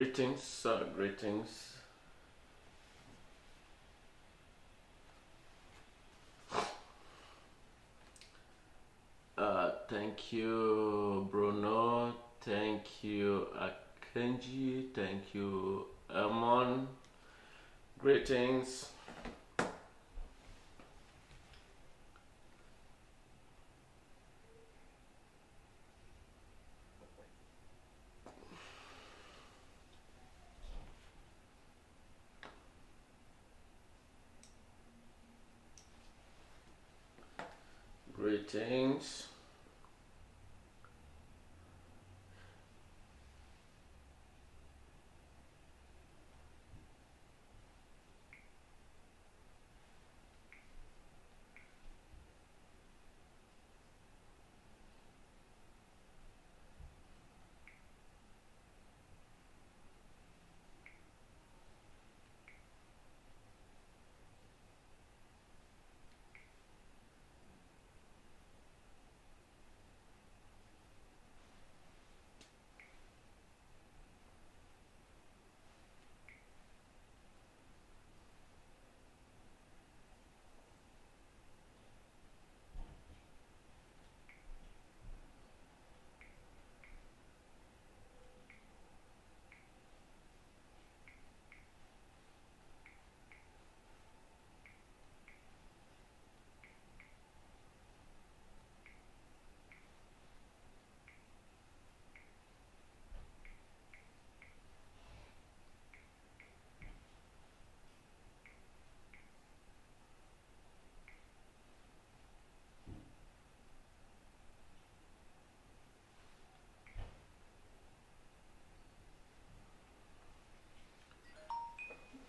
Greetings, greetings. Thank you, Bruno. Thank you, Akenji. Thank you, Amon. Greetings. Greetings.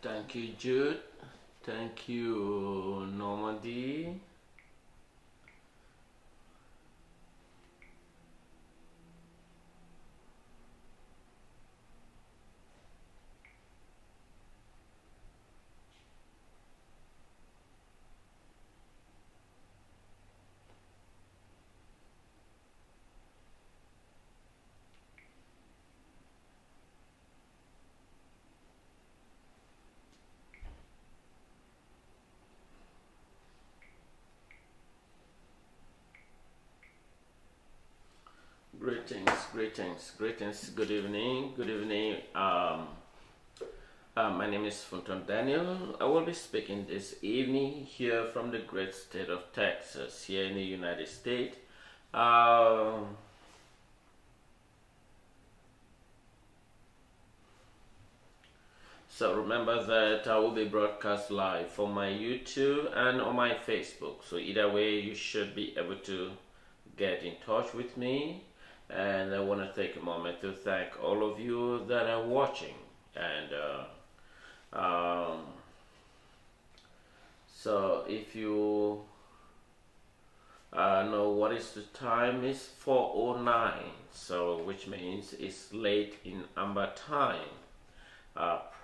Thank you, Jude. Thank you, Normandy. Greetings. Good evening. My name is Funton Daniel. I will be speaking this evening here from the great state of Texas, here in the United States. So remember that I will be broadcast live for my YouTube and on my Facebook. So either way, you should be able to get in touch with me. And I want to take a moment to thank all of you that are watching. And so if you know what is the time, it's 4:09, so which means it's late in Amber time,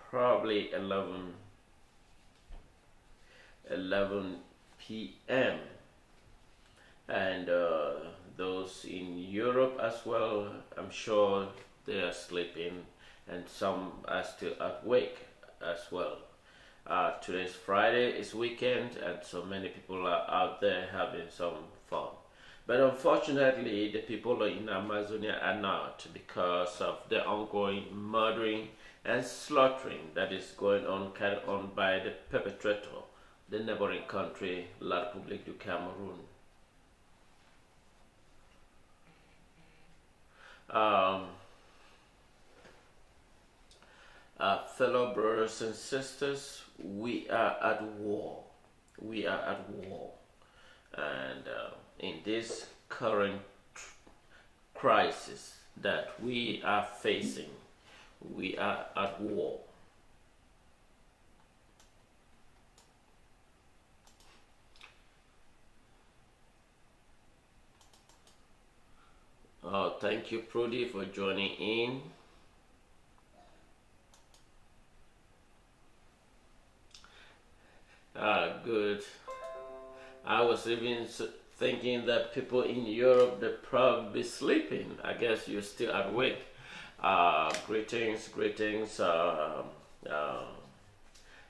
probably 11 p.m. and those in Europe as well, I'm sure they are sleeping, and some are still awake as well. Today's Friday, it's weekend, and so many people are out there having some fun. But unfortunately, the people in Amazonia are not, because of the ongoing murdering and slaughtering that is going on, carried on by the perpetrator, the neighboring country, La Republic of Cameroon. Fellow brothers and sisters, we are at war. And in this current crisis that we are facing, we are at war. Oh, thank you, Prudy, for joining in. Good. I was even thinking that people in Europe, they're probably sleeping. I guess you're still awake. Greetings,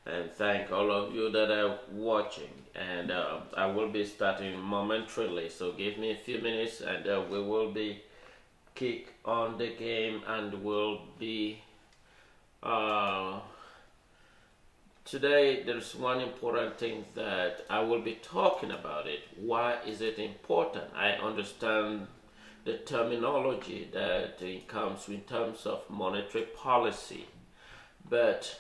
and thank all of you that are watching. And I will be starting momentarily, so give me a few minutes, and we will be kick on the game, and we'll be. Today, there's one important thing that I will be talking about it. Why is it important? I understand the terminology that it comes in terms of monetary policy, but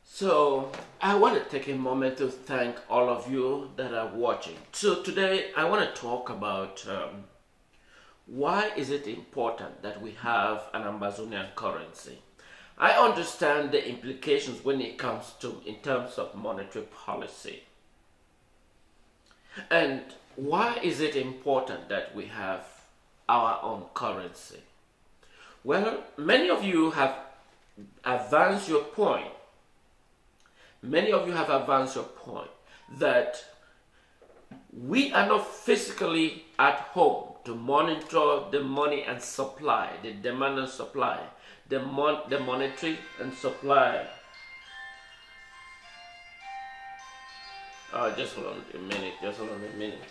so I want to take a moment to thank all of you that are watching. So today I want to talk about why is it important that we have an Ambazonian currency. I understand the implications when it comes to in terms of monetary policy. And why is it important that we have our own currency? Well, many of you have advanced your point. Many of you have advanced your point that we are not physically at home to monitor the money and supply, the demand and supply, the monetary and supply. Just hold on a minute, just hold on a minute.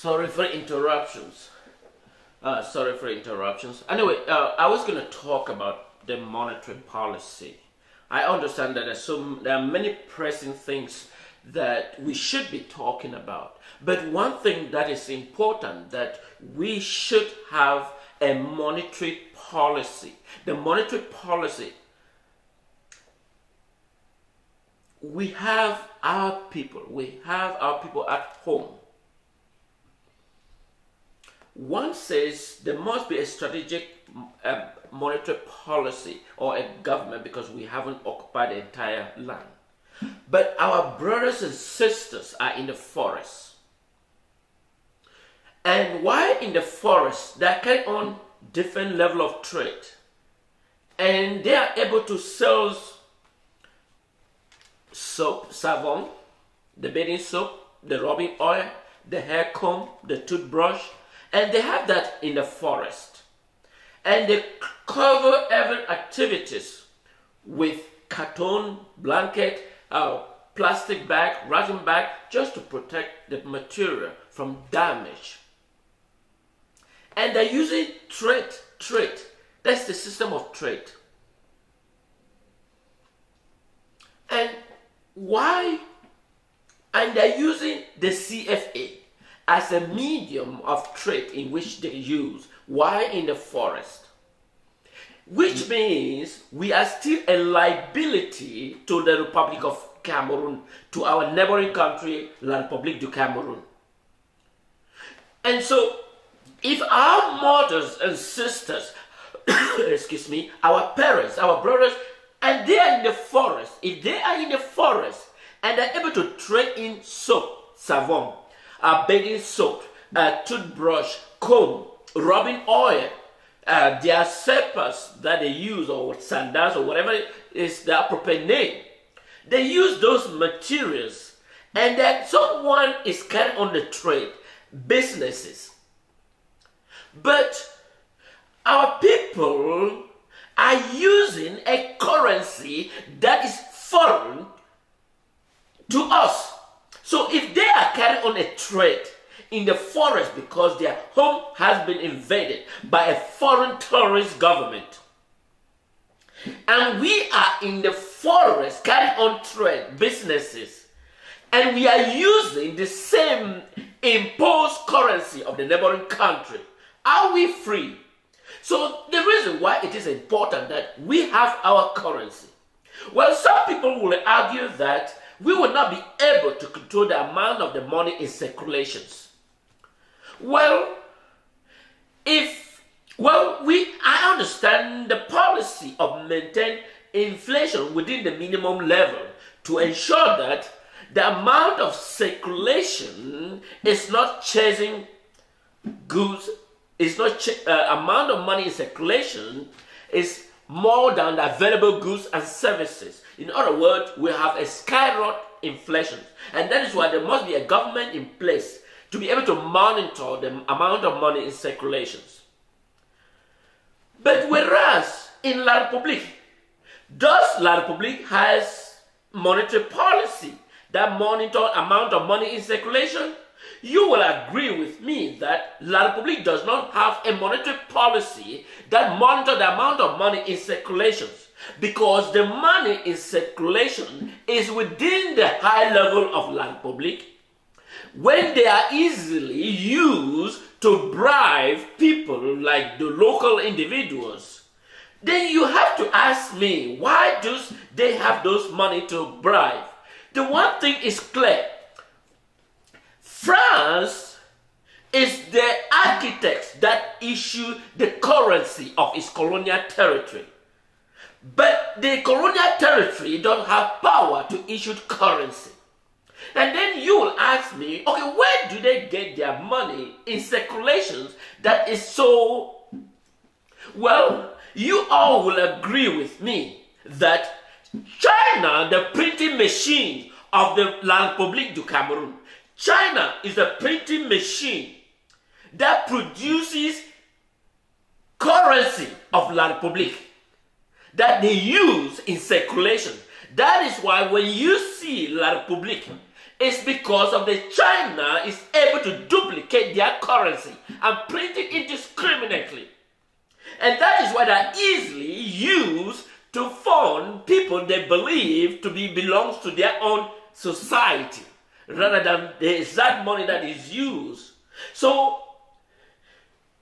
Sorry for interruptions. Anyway, I was going to talk about the monetary policy. I understand that there are many pressing things that we should be talking about. But one thing that is important, that we should have a monetary policy. The monetary policy, we have our people at home. One says there must be a strategic monetary policy or a government because we haven't occupied the entire land. But our brothers and sisters are in the forest. And while in the forest, they are carrying on different level of trade. And they are able to sell soap, savon, the bathing soap, the rubbing oil, the hair comb, the toothbrush. And they have that in the forest. And they cover every activities with carton, blanket, plastic bag, ration bag, just to protect the material from damage. And they're using trade. That's the system of trade. And why? And they're using the CFA as a medium of trade in which they use. Why in the forest? Which means we are still a liability to the Republic of Cameroon, to our neighboring country, La République du Cameroon. And so, if our mothers and sisters, excuse me, our parents, our brothers, and they are in the forest, if they are in the forest and they're able to trade in soap, savon, bathing soap, toothbrush, comb, rubbing oil, their slippers that they use, or sandals, or whatever is the appropriate name, They use those materials, and then someone is carrying on the trade, businesses. But our people are using a currency that is foreign to us. So if they are carrying on a trade in the forest because their home has been invaded by a foreign terrorist government, and we are in the forest carrying on trade, businesses, and we are using the same imposed currency of the neighboring country, are we free? So the reason why it is important that we have our currency, well, some people will argue that we will not be able to control the amount of the money in circulations. Well, I understand the policy of maintaining inflation within the minimum level to ensure that the amount of circulation is not chasing goods. It's not amount of money in circulation is more than the available goods and services. In other words, we have a skyrocket inflation, and that is why there must be a government in place to be able to monitor the amount of money in circulations. But whereas in La Republique, La Republique has monetary policy that monitor amount of money in circulation? You will agree with me that La Republique does not have a monetary policy that monitors the amount of money in circulations, because the money in circulation is within the high level of La Republique, when they are easily used to bribe people like the local individuals. Then you have to ask me, why do they have those money to bribe? The one thing is clear. France is the architects that issue the currency of its colonial territory. But the colonial territory don't have power to issue currency. And then you will ask me, okay, where do they get their money in circulations that is so... Well, you all will agree with me that China, the printing machine of the La Republique du Cameroon, China is a printing machine that produces currency of La Republique that they use in circulation. That is why when you see La Republique, it's because of the China is able to duplicate their currency and print it indiscriminately. And that is why they easily use to fund people they believe to be belongs to their own society, rather than the exact money that is used. So,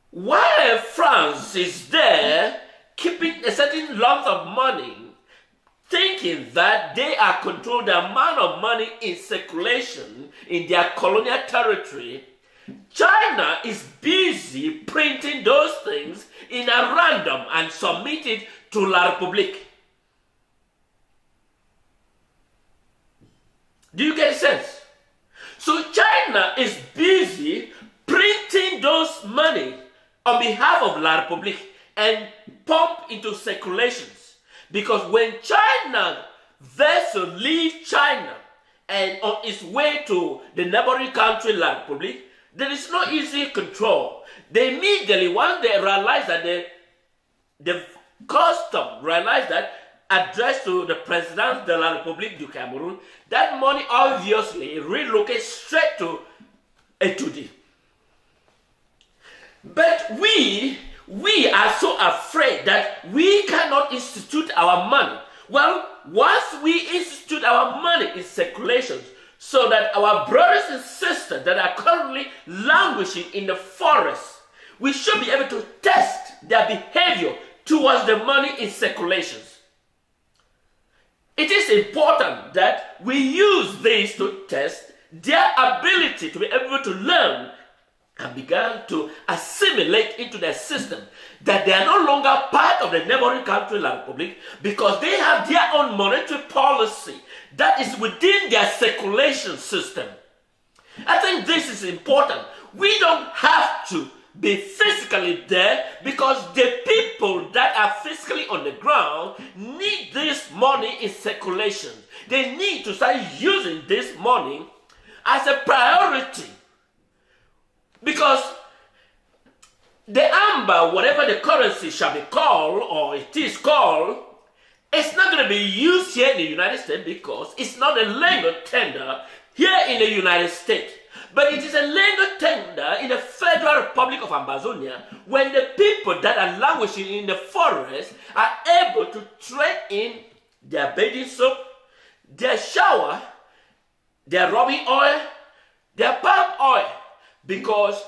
while France is there, keeping a certain lump of money, thinking that they are controlling the amount of money in circulation in their colonial territory, China is busy printing those things in a random and submit it to La Republique. Do you get a sense? So China is busy printing those money on behalf of La Republique and pump into circulations. Because when China vessel leaves China and on its way to the neighboring country La Republique, there is no easy control. They immediately, once they realize that the custom realize that, addressed to the President de la République du Cameroon, that money obviously relocates straight to Etudi. But we are so afraid that we cannot institute our money. Well, once we institute our money in circulations, so that our brothers and sisters that are currently languishing in the forest, we should be able to test their behavior towards the money in circulations. It is important that we use this to test their ability to be able to learn and begin to assimilate into their system, that they are no longer part of the neighboring country, La Republique, because they have their own monetary policy that is within their circulation system. I think this is important. We don't have to be physically there, because the people that are physically on the ground need this money in circulation. They need to start using this money as a priority, because the amber, whatever the currency shall be called, or it is called, it's not going to be used here in the United States, because it's not a legal tender here in the United States. But it is a legal tender in the Federal Republic of Ambazonian, when the people that are languishing in the forest are able to trade in their bathing soap, their shower, their rubbing oil, their palm oil. Because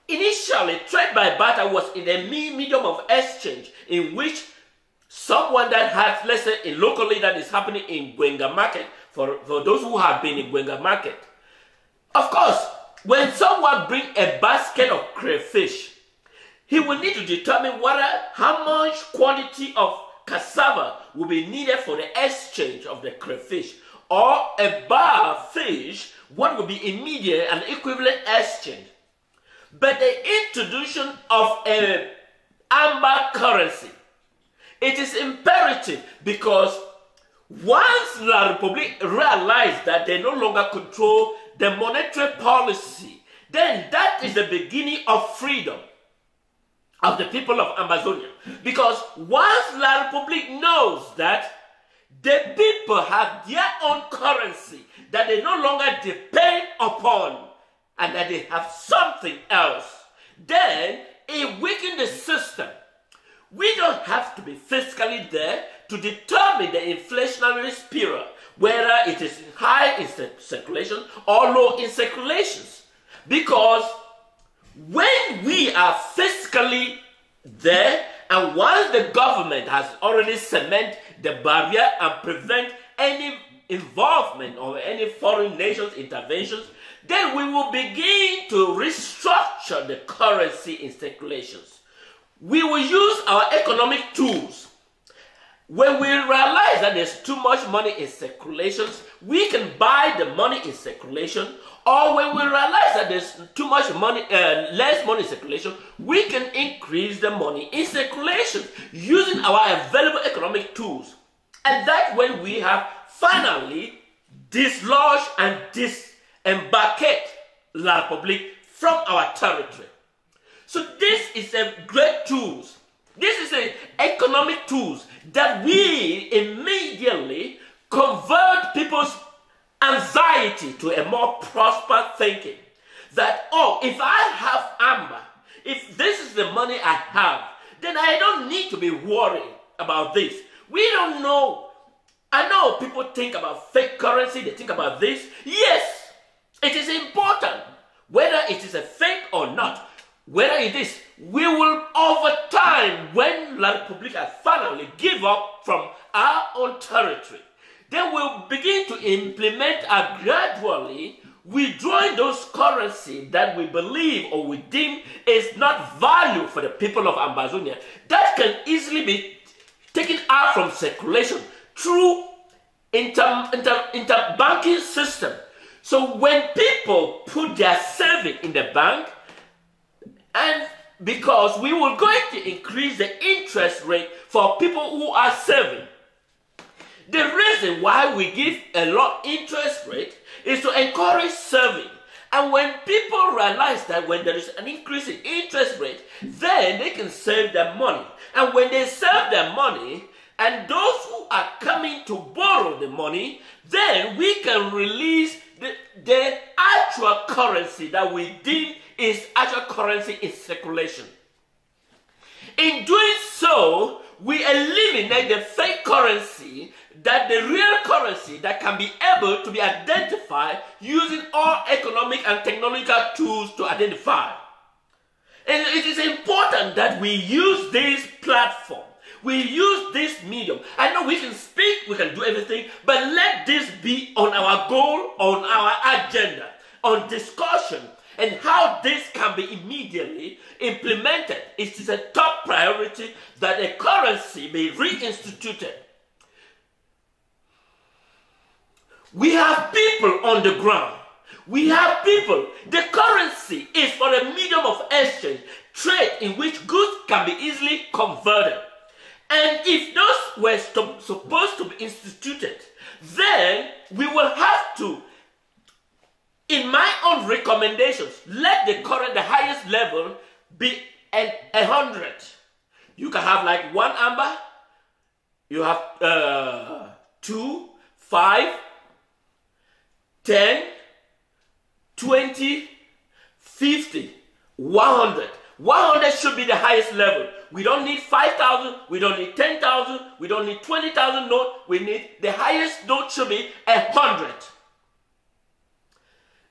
initially trade by barter was in a medium of exchange, in which someone that has, let's say, locally that is happening in Gwenga market, for those who have been in Gwenga market. Of course, when someone brings a basket of crayfish, he will need to determine how much quantity of cassava will be needed for the exchange of the crayfish, or a bar of fish, what will be immediate and equivalent exchange. But the introduction of a amber currency, it is imperative, because once La Republique realized that they no longer control the monetary policy, then that is the beginning of freedom of the people of Ambazonia. Because once La Republique knows that the people have their own currency that they no longer depend upon, and that they have something else, then it weakens the system. We don't have to be physically there to determine the inflationary spiral, whether it is high in circulation or low in circulations. Because when we are physically there, and once the government has already cemented the barrier and prevent any involvement or any foreign nations' interventions, then we will begin to restructure the currency in circulations. We will use our economic tools. When we realize that there's too much money in circulations, we can buy the money in circulation. Or when we realize that there's too much money, less money in circulation, we can increase the money in circulation using our available economic tools. And that's when we have finally dislodged and disembarked La Republique from our territory. So this is a great tools. This is an economic tools that we immediately convert people's anxiety to a more prosperous thinking. That, oh, if I have amber, if this is the money I have, then I don't need to be worried about this. We don't know. I know people think about fake currency, they think about this. Yes, it is important, whether it is a fake or not. Whether it is, we will over time, when La Republique has finally give up from our own territory, then we'll begin to implement and gradually withdrawing those currency that we believe or we deem is not value for the people of Ambazonia, that can easily be taken out from circulation through interbanking system. So when people put their saving in the bank, and because we will going to increase the interest rate for people who are saving. The reason why we give a low interest rate is to encourage saving. And when people realize that when there is an increase in interest rate, then they can save their money. And when they save their money, and those who are coming to borrow the money, then we can release the actual currency that we deem is actual currency in circulation. In doing so, we eliminate the fake currency, that the real currency that can be able to be identified using all economic and technological tools to identify. And it is important that we use this platform. We use this medium. I know we can speak, we can do everything, but let this be on our goal, on our agenda, on discussion, and how this can be immediately implemented. It is a top priority that the currency be reinstituted. We have people on the ground. We have people. The currency is for a medium of exchange, trade in which goods can be easily converted. And if those were supposed to be instituted, then we will have to, in my own recommendations, let the highest level be 100. You can have like 1 amber, you have 2, 5, 10, 20, 50, 100. 100 should be the highest level. We don't need 5,000, we don't need 10,000, we don't need 20,000 note. We need the highest note should be 100.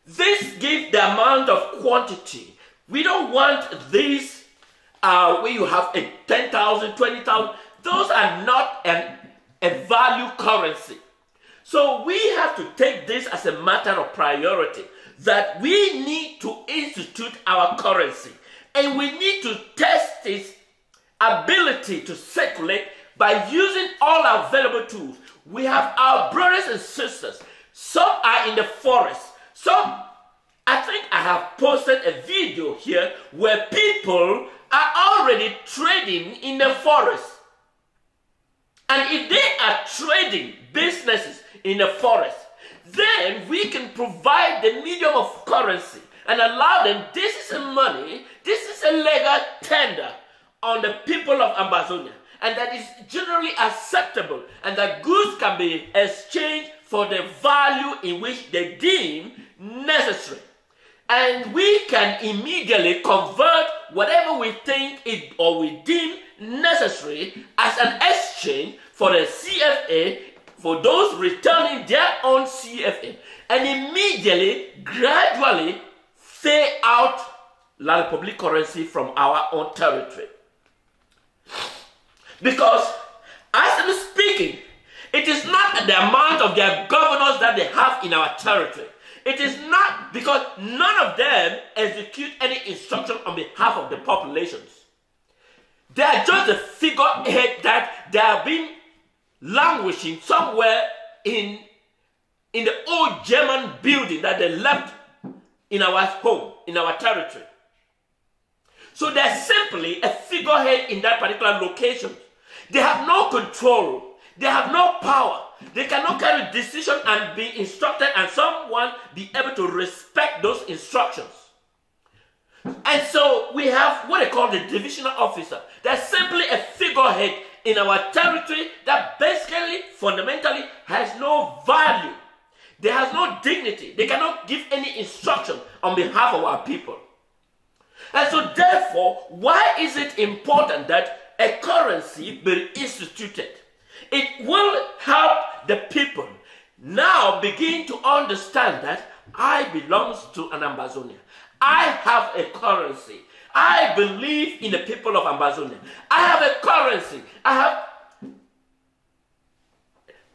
This gives the amount of quantity. We don't want this where you have a 10,000, 20,000. Those are not a value currency. So we have to take this as a matter of priority, that we need to institute our currency. And we need to test its ability to circulate by using all our available tools. We have our brothers and sisters. Some are in the forest. Some, I think I have posted a video here where people are already trading in the forest. And if they are trading businesses in the forest, then we can provide the medium of currency and allow them, this is a money, this is a legal tender on the people of Ambazonia, and that is generally acceptable, and that goods can be exchanged for the value in which they deem necessary. And we can immediately convert whatever we think or we deem necessary as an exchange for the CFA, for those returning their own CFA, and immediately, gradually phase out La Republic currency from our own territory. Because, as I'm speaking, it is not the amount of their governors that they have in our territory. It is not because none of them execute any instruction on behalf of the populations. They are just a figurehead that they have been languishing somewhere in the old German building that they left in our home, in our territory. So they're simply a figurehead in that particular location. They have no control. They have no power. They cannot carry decision and be instructed and someone be able to respect those instructions. And so we have what they call the divisional officer. They're simply a figurehead in our territory that basically, fundamentally, has no value. They have no dignity. They cannot give any instruction on behalf of our people. And so therefore, why is it important that a currency be instituted? It will help the people now begin to understand that I belong to an Ambazonian. I have a currency. I believe in the people of Ambazonia. I have a currency.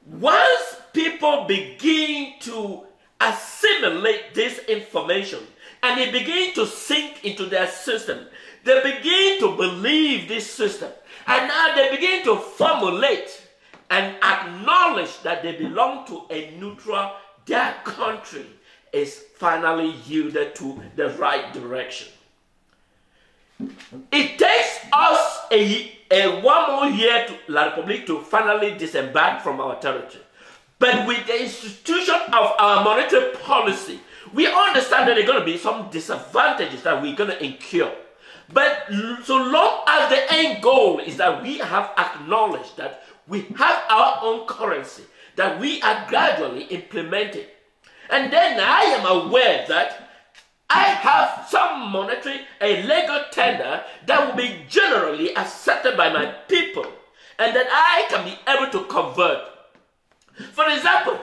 Once people begin to assimilate this information and they begin to sink into their system, they begin to believe this system, and now they begin to formulate and acknowledge that they belong to a neutral, their country is finally yielded to the right direction. It takes us one more year to La Republique to finally disembark from our territory. But with the institution of our monetary policy, we understand that there are going to be some disadvantages that we're going to incur. But so long as the end goal is that we have acknowledged that we have our own currency, that we are gradually implementing. And then I am aware that I have some monetary, a legal tender that will be generally accepted by my people, and that I can be able to convert. For example,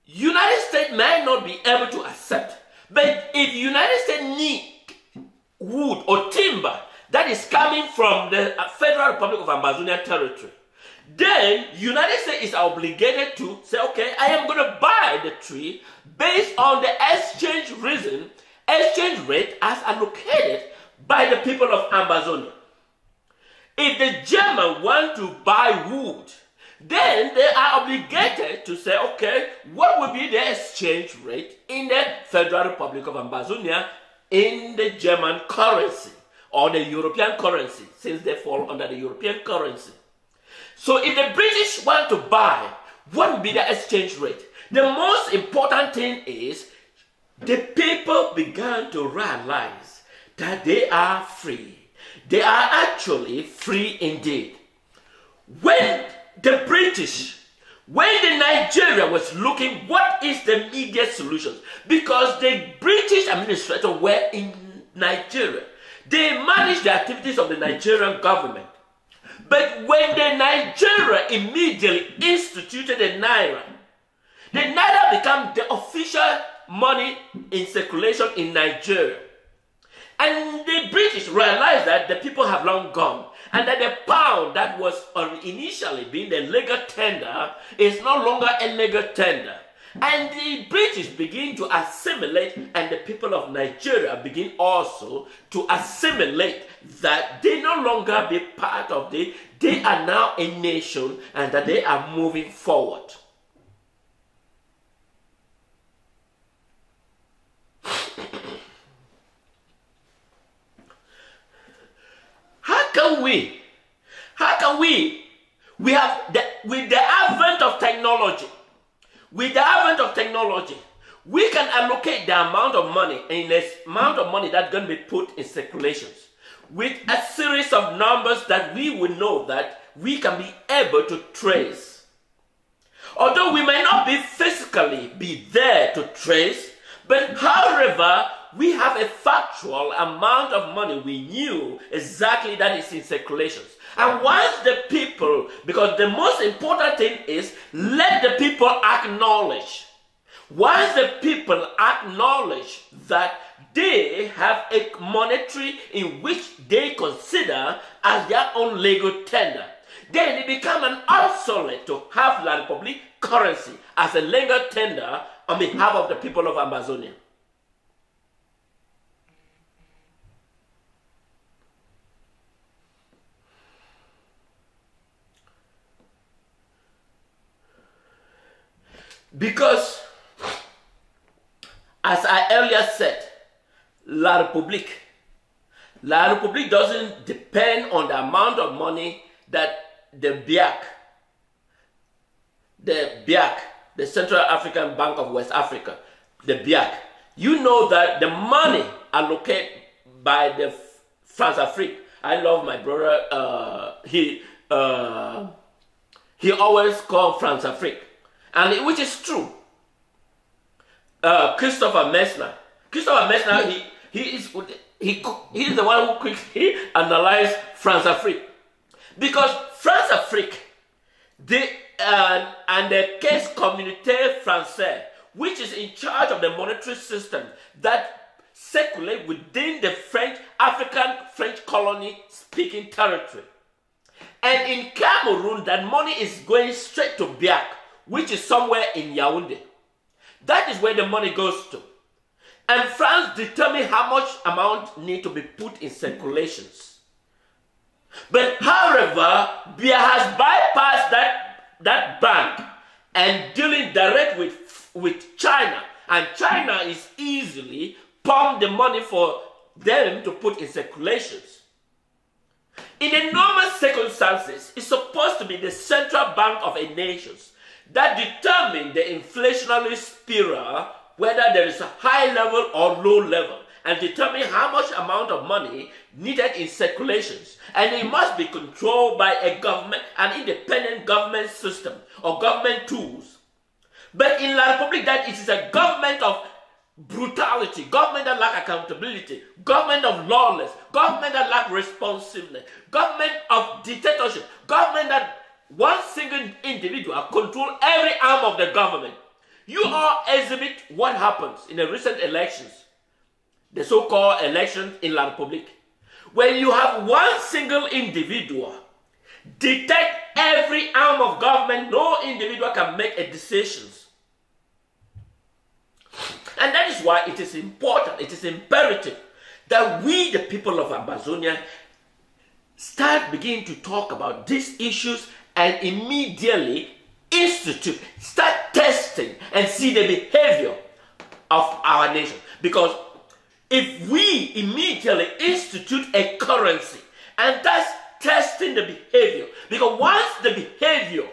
United States may not be able to accept, but if United States need wood or timber that is coming from the Federal Republic of Ambazonian territory, then United States is obligated to say, okay, I am going to buy the tree based on the exchange rate as allocated by the people of Ambazonia. If the Germans want to buy wood, then they are obligated to say, okay, what will be the exchange rate in the Federal Republic of Ambazonian in the German currency or the European currency, since they fall under the European currency. So if the British want to buy, what will be the exchange rate? The most important thing is the people began to realize that they are free. They are actually free indeed. When the Nigeria was looking, what is the immediate solution? Because the British administrators were in Nigeria. They managed the activities of the Nigerian government. But when the Nigeria immediately instituted the Naira became the official money in circulation in Nigeria. And the British realized that the people have long gone, and that the pound that was initially being the legal tender is no longer a legal tender. And the British begin to assimilate, and the people of Nigeria begin also to assimilate that they no longer be part of they are now a nation, and that they are moving forward. How can we have, with the advent of technology, we can allocate the amount of money and the amount of money that's going to be put in circulations with a series of numbers that we will know that we can be able to trace. Although we may not be physically there to trace, but however, we have a factual amount of money we knew exactly that is in circulations. And once the people, because the most important thing is let the people acknowledge. Once the people acknowledge that they have a monetary in which they consider as their own legal tender, then it becomes an obsolete to have La Republic currency as a legal tender on behalf of the people of Ambazonia. Because, as I earlier said, La Republique doesn't depend on the amount of money that the Central African Bank of West Africa, the BIAC, you know that the money allocated by the France-Afrique, I love my brother, he always called France-Afrique. And which is true. Christopher Messner, he is the one who quickly analyzed France-Afrique, because France-Afrique, and the Caisse Communautaire Française, which is in charge of the monetary system that circulate within the French colony speaking territory. And in Cameroon, that money is going straight to BIAC, which is somewhere in Yaoundé. That is where the money goes to. And France determines how much amount need to be put in circulations. But however, BIA has bypassed that bank and dealing direct with China. And China is easily pump the money for them to put in circulations. In the normal circumstances, it's supposed to be the central bank of a nation that determine the inflationary spiral, whether there is a high level or low level, and determine how much amount of money needed in circulations. And it must be controlled by a government, an independent government system or government tools. But in La Republique, that it is a government of brutality, government that lack accountability, government of lawless, government that lack responsiveness, government of dictatorship, government that one single individual control every arm of the government. You all exhibit what happens in the recent elections, the so-called elections in La Republique. When you have one single individual dictate every arm of government, no individual can make a decision. And that is why it is important, it is imperative that we, the people of Ambazonia, begin to talk about these issues and immediately start testing and see the behavior of our nation. Because if we immediately institute a currency, and that's testing the behavior, because once the behavior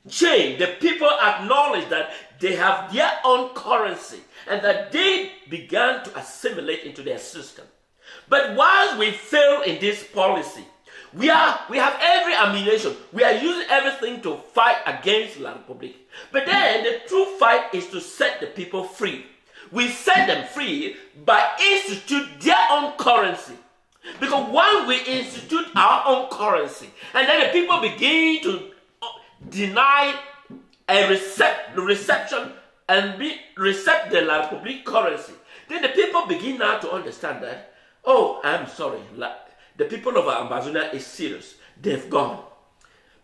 change, the people acknowledge that they have their own currency and that they began to assimilate into their system. But once we fail in this policy, we have every ammunition. We are using everything to fight against La Republique. But then the true fight is to set the people free. We set them free by institute their own currency. Because when we institute our own currency, and then the people begin to deny a reception and accept the La Republique currency, then the people begin now to understand that, oh, I'm sorry, the people of Ambazonian is serious. They've gone.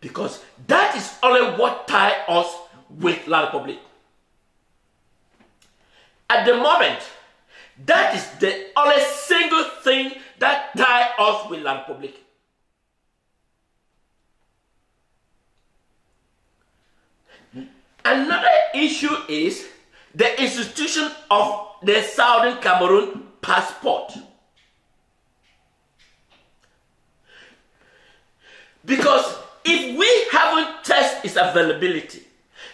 Because that is only what ties us with La Republique. At the moment, that is the only single thing that ties us with La Republique. Another issue is the institution of the Southern Cameroon passport. Because if we haven't tested its availability,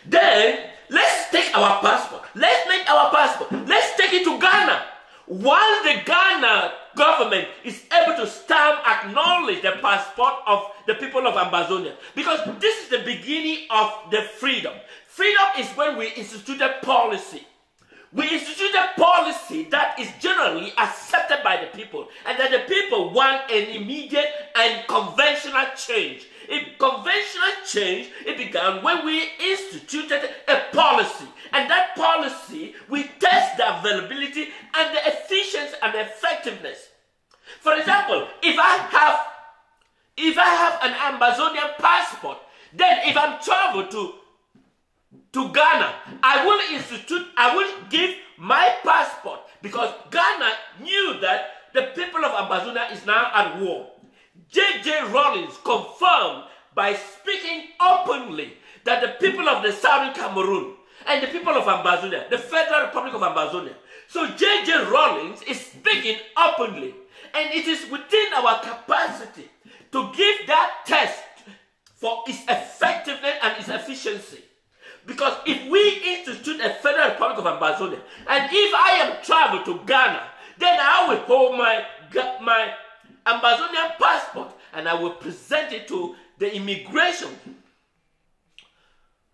then let's take our passport. Let's make our passport. Let's take it to Ghana. Once the Ghana government is able to stamp, acknowledge the passport of the people of Ambazonian, because this is the beginning of the freedom. Freedom is when we instituted policy. We instituted policy that is generally accepted by the people, and that the people want an immediate and conventional change. Conventional change, it began when we instituted a policy, and that policy, we test the availability and the efficiency and effectiveness. For example, if I have an Ambazonian passport, then if I'm traveled to Ghana, I will give my passport, because Ghana knew that the people of Ambazonia is now at war. J.J. Rawlings confirmed by speaking openly that the people of the Southern Cameroon and the people of Ambazonia, the Federal Republic of Ambazonian. So J.J. Rawlings is speaking openly, and it is within our capacity to give that test for its effectiveness and its efficiency. Because if we institute a Federal Republic of Ambazonia, and if I am traveled to Ghana, then I will hold my Ambazonian passport and I will present it to the immigration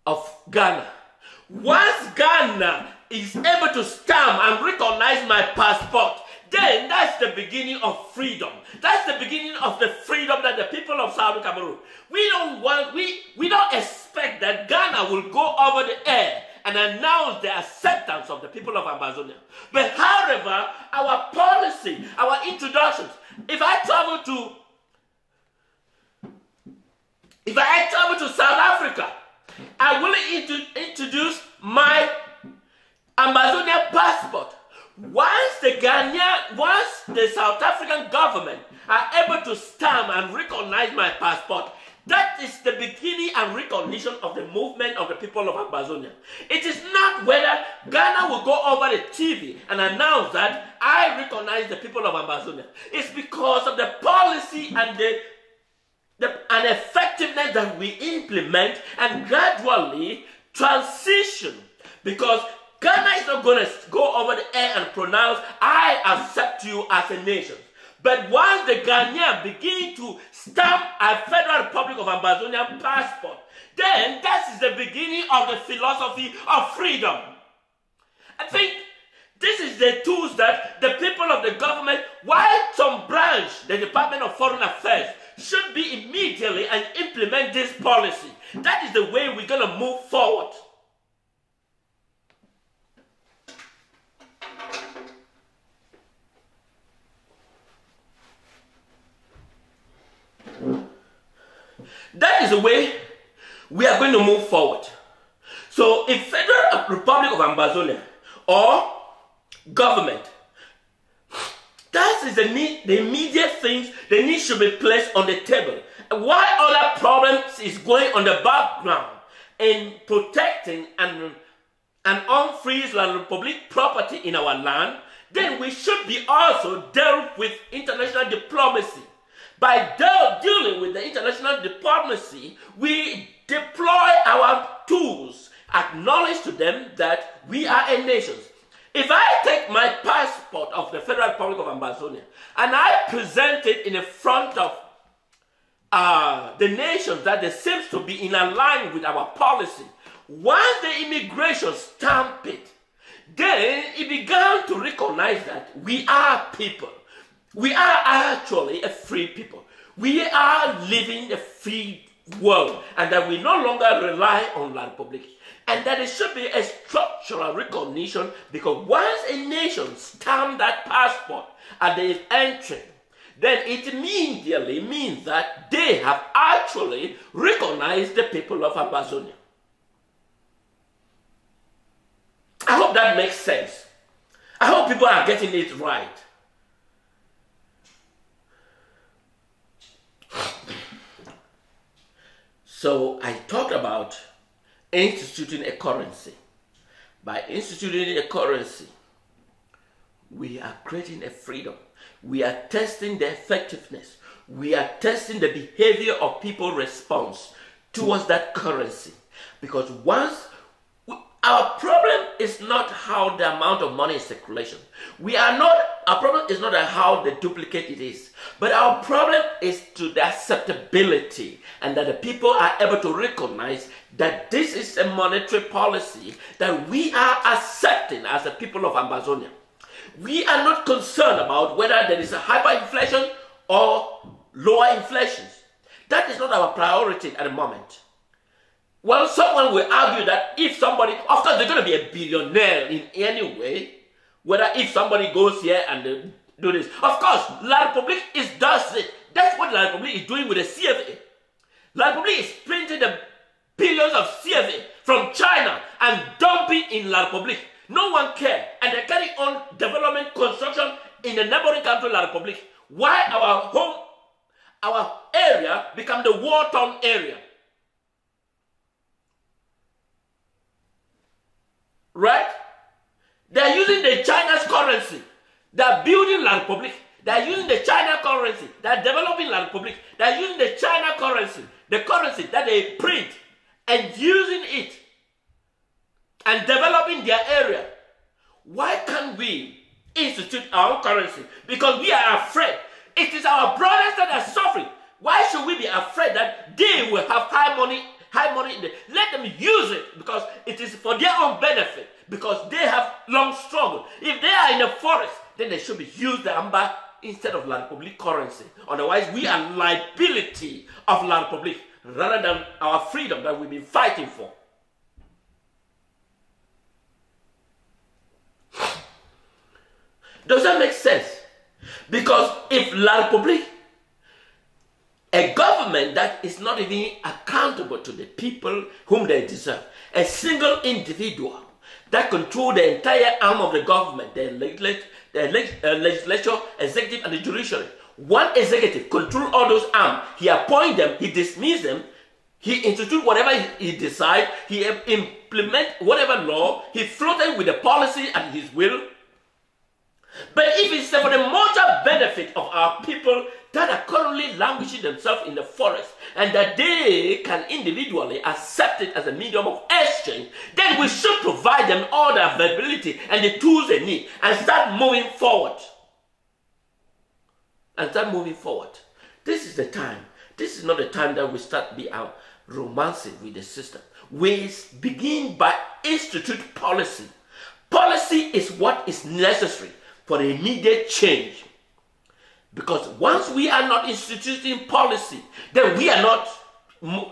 of Ghana. Once Ghana is able to stamp and recognize my passport, then that's the beginning of freedom. That's the beginning of the freedom that the people of Southern Cameroon. We don't expect that Ghana will go over the air and announce the acceptance of the people of Ambazonia. But however, our policy, our introductions, if I travel to South Africa, I will introduce my Ambazonian passport. Once the South African government are able to stamp and recognize my passport, that is the beginning and recognition of the movement of the people of Ambazonia. It is not whether Ghana will go over the TV and announce that I recognize the people of Ambazonia. It's because of the policy and the effectiveness that we implement and gradually transition. Because Ghana is not going to go over the air and pronounce, I accept you as a nation. But once the Ghanaians begin to stamp a Federal Republic of Ambazonian passport, then that is the beginning of the philosophy of freedom. I think this is the tools that the people of the government, while some branch, the Department of Foreign Affairs, should be immediately and implement this policy. That is the way we're going to move forward. That is the way we are going to move forward. So if Federal Republic of Ambazonia or government, that is the immediate things, the need should be placed on the table. While other problems is going on the background in protecting an unfree freeze La Republic property in our land, then we should be also dealt with international diplomacy. By dealing with the international diplomacy, we deploy our tools, acknowledge to them that we are a nation. If I take my passport of the Federal Republic of Ambazonian and I present it in the front of the nations that they seems to be in line with our policy, once the immigration stamp it, then it began to recognize that we are people. We are actually a free people. We are living a free world, and that we no longer rely on La Republic. And that it should be a structural recognition, because once a nation stamps that passport at the entry, then it immediately means that they have actually recognized the people of Amazonia. I hope that makes sense. I hope people are getting it right. So I talked about instituting a currency. By instituting a currency, we are creating a freedom. We are testing the effectiveness. We are testing the behavior of people's response towards that currency. Because once our problem is not how the amount of money in circulation. Our problem is not how the duplicate it is. But our problem is to the acceptability, and that the people are able to recognize that this is a monetary policy that we are accepting as the people of Amazonia. We are not concerned about whether there is a hyperinflation or lower inflation. That is not our priority at the moment. Well, someone will argue that if somebody, of course, they're going to be a billionaire in any way, whether if somebody goes here and do this. Of course, La Republic does it. That's what La Republic is doing with the CFA. La Republic is printing the billions of CFA from China and dumping in La Republic. No one cares. And they're carrying on development construction in the neighboring country, La Republic. Why our area become the war-torn area? Right? They're using the China's currency. They're building La Republic. They're using the China currency. They're developing La Republic. They're using the China currency, the currency that they print, and using it and developing their area. Why can't we institute our own currency? Because we are afraid. It is our brothers that are suffering. Why should we be afraid that they will have high money in there? Let them use it, because it is for their own benefit, because they have long struggle. If they are in the forest, then they should be used the amber instead of La Republic currency. Otherwise, we are liability of La Republic rather than our freedom that we've been fighting for. Does that make sense? Because if La Republic, a government that is not even accountable to the people whom they deserve, a single individual that controls the entire arm of the government, the legislature, executive, and the judiciary. One executive controls all those arms. He appoints them, he dismisses them, he institutes whatever he decides, he implements whatever law, he floats them with the policy and his will. But if it's for the mutual benefit of our people that are currently languishing themselves in the forest, and that they can individually accept it as a medium of exchange, then we should provide them all the availability and the tools they need and start moving forward. This is the time. This is not the time that we start be out romancing with the system. We begin by institute policy. Policy is what is necessary for the immediate change. Because once we are not instituting policy, then we are not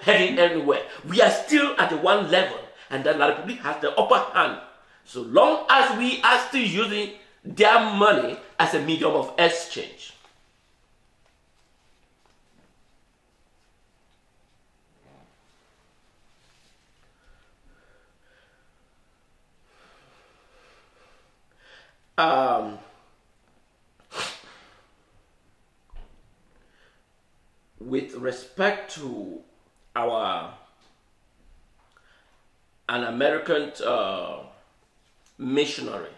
heading anywhere. We are still at the one level, and then La Republic has the upper hand. So long as we are still using their money as a medium of exchange. With respect to an American missionary,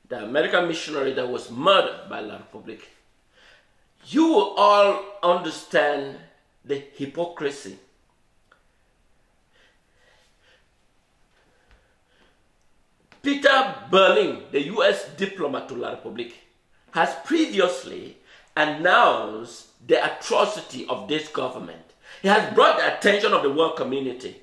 the American missionary that was murdered by La Republique, you will all understand the hypocrisy. Peter Berlin, the U.S. diplomat to La Republique, has previously announced the atrocity of this government. He has brought the attention of the world community.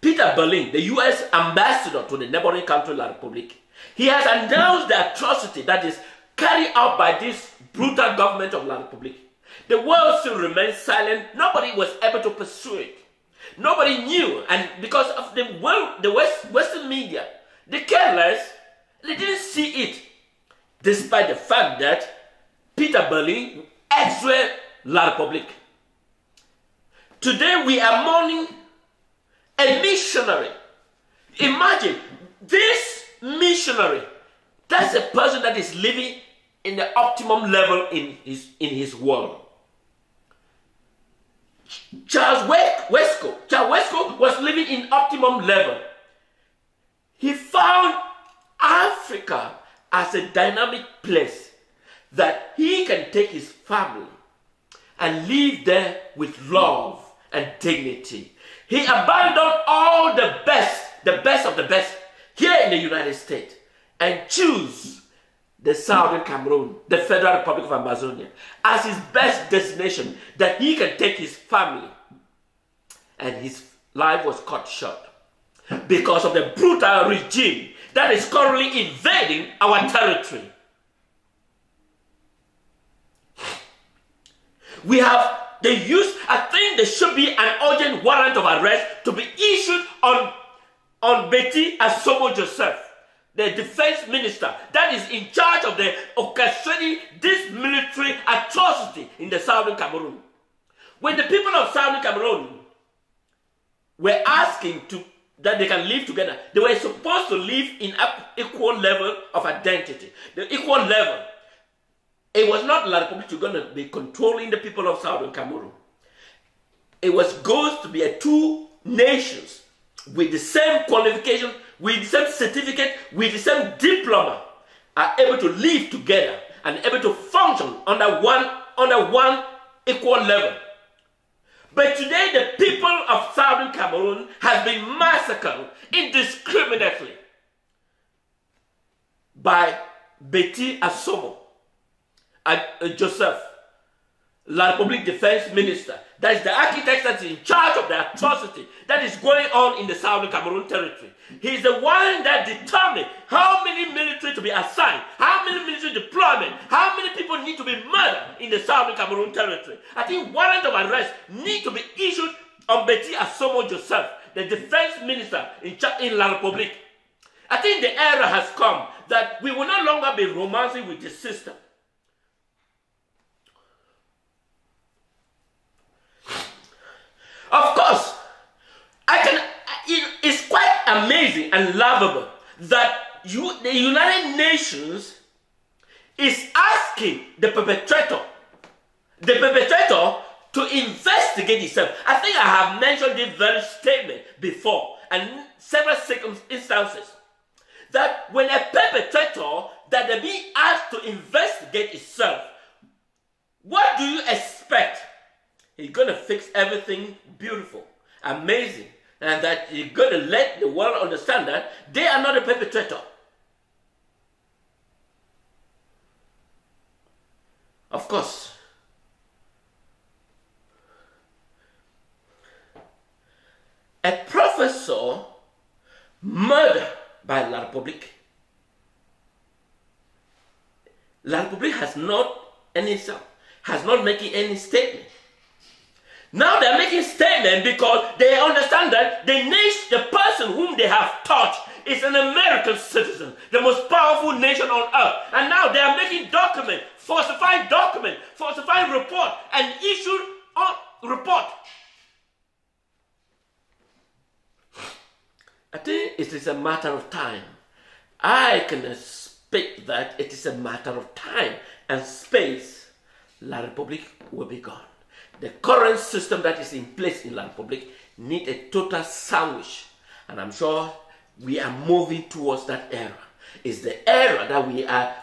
Peter Berlin, the U.S. ambassador to the neighboring country, La Republique, he has announced the atrocity that is carried out by this brutal government of La Republique. The world still remains silent. Nobody was able to pursue it. Nobody knew, and because of the Western media, the careless, they didn't see it, despite the fact that Peter Berlin exiled La Republique. Today we are mourning a missionary. Imagine this missionary. That's a person that is living in the optimum level in his world. Charles Wesco was living in optimum level. He found Africa as a dynamic place that he can take his family and live there with love and dignity. He abandoned all the best of the best here in the United States and choose the Southern Cameroon, the Federal Republic of Ambazonian, as his best destination that he can take his family. And his life was cut short because of the brutal regime that is currently invading our territory. I think there should be an urgent warrant of arrest to be issued on Betty Asomo Joseph, the defense minister that is in charge of the orchestrating this military atrocity in the Southern Cameroon. When the people of Southern Cameroon were asking that they can live together, they were supposed to live in equal level of identity, the equal level. It was not La Republique going to be controlling the people of Southern Cameroon. It was going to be a two nations with the same qualification, with the same certificate, with the same diploma, are able to live together and able to function under one equal level. But today the people of Southern Cameroon have been massacred indiscriminately by Betty Asomo and Joseph, La Republique Defense Minister. That is the architect that is in charge of the atrocity that is going on in the Southern Cameroon territory. He is the one that determined how many military to be assigned, how many military deployment, how many people need to be murdered in the Southern Cameroon territory. I think warrant of arrest need to be issued on Betty Asomo Joseph, the defense minister in La Republique. I think the era has come that we will no longer be romancing with the system. Of course, it's quite amazing and laughable that the United Nations is asking the perpetrator to investigate itself. I think I have mentioned this very statement before and several instances that when a perpetrator that they be asked to investigate itself, what do you expect? He's going to fix everything beautiful, amazing, and that he's going to let the world understand that they are not a perpetrator. Of course, a professor murdered by La Republique. La Republique has not making any statement. Now they are making statement because they understand that the person whom they have touched is an American citizen, the most powerful nation on earth. And now they are making falsifying report, and issued report. I think it is a matter of time. I can expect that it is a matter of time and space. La Republique will be gone. The current system that is in place in La Republique needs a total sandwich. And I'm sure we are moving towards that era. It's the era that we are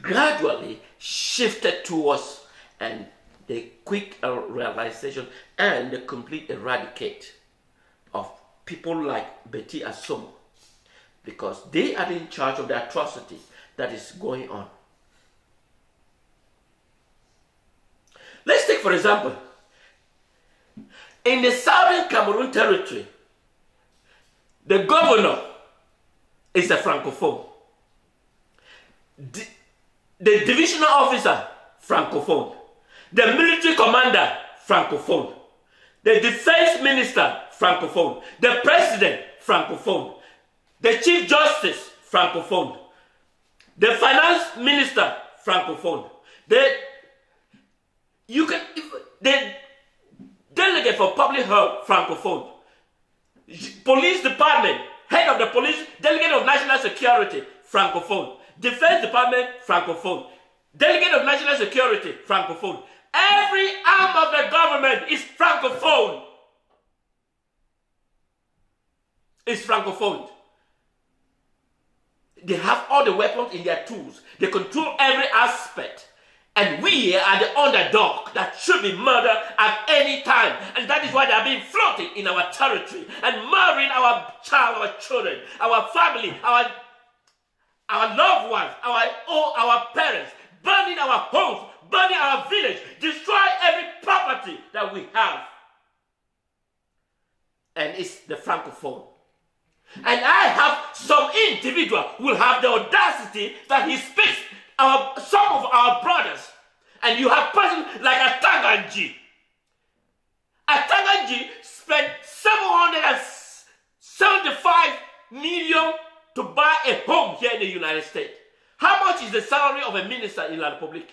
gradually shifted towards, and the quick realization and the complete eradicate of people like Betty Asomo, because they are in charge of the atrocity that is going on. Let's take, for example, in the Southern Cameroon territory, the governor is a Francophone. The divisional officer, Francophone. The military commander, Francophone. The defense minister, Francophone. The president, Francophone. The chief justice, Francophone. The finance minister, Francophone. The delegate for public health, Francophone. Police department, head of the police, delegate of national security, Francophone. Defense department, Francophone. Delegate of national security, Francophone. Every arm of the government is Francophone. It's Francophone. They have all the weapons in their tools. They control every aspect. And we are the underdog that should be murdered at any time. And that is why they are being floating in our territory and murdering our child, our children, our family, our loved ones, our parents, burning our homes, burning our village, destroy every property that we have. And it's the Francophone. And I have some individual who will have the audacity that he speaks some of our brothers. And you have persons like Atanganji. Atanganji spent 775 million to buy a home here in the United States. How much is the salary of a minister in La Republique?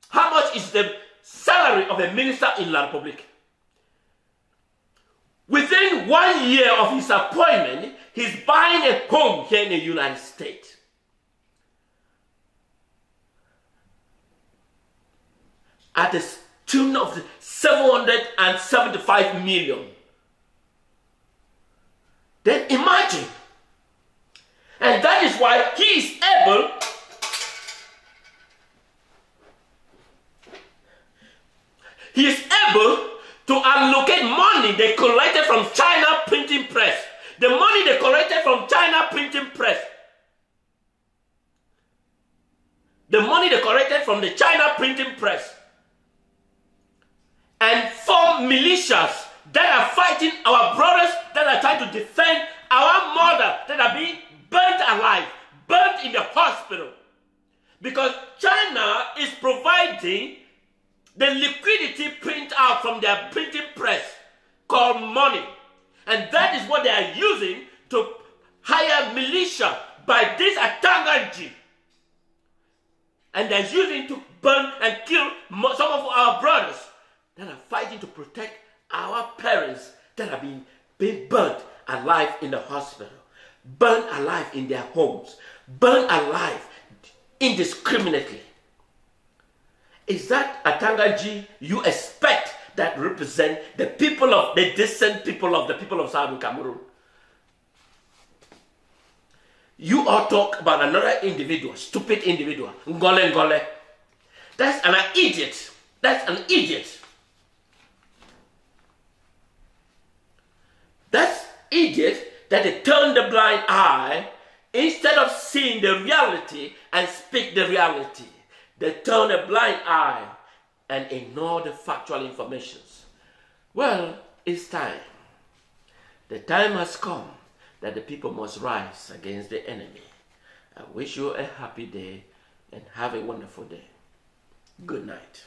How much is the salary of a minister in La Republique? Within 1 year of his appointment, he's buying a home here in the United States. At the tune of 775 million. Then imagine. And that is why he is able to allocate money they collected from China printing press. The money they collected from China printing press. The money they collected from the China printing press. And form militias that are fighting our brothers that are trying to defend our mother that are being burnt alive, burnt in the hospital. Because China is providing the liquidity print out from their printing press called money. And that is what they are using to hire militia by this Atanganji. And they're using to burn and kill some of our brothers that are fighting to protect our parents that are being burnt alive in the hospital, burnt alive in their homes, burnt alive indiscriminately. Is that Atanganji you expect that represent the people of the decent people of the people of Southern Cameroon? You all talk about another individual, stupid individual, Ngole Ngole. That's an idiot. That's an idiot. That's idiot that they turn the blind eye instead of seeing the reality and speak the reality. They turn a blind eye and ignore the factual informations. Well, it's time. The time has come that the people must rise against the enemy. I wish you a happy day and have a wonderful day. Good night.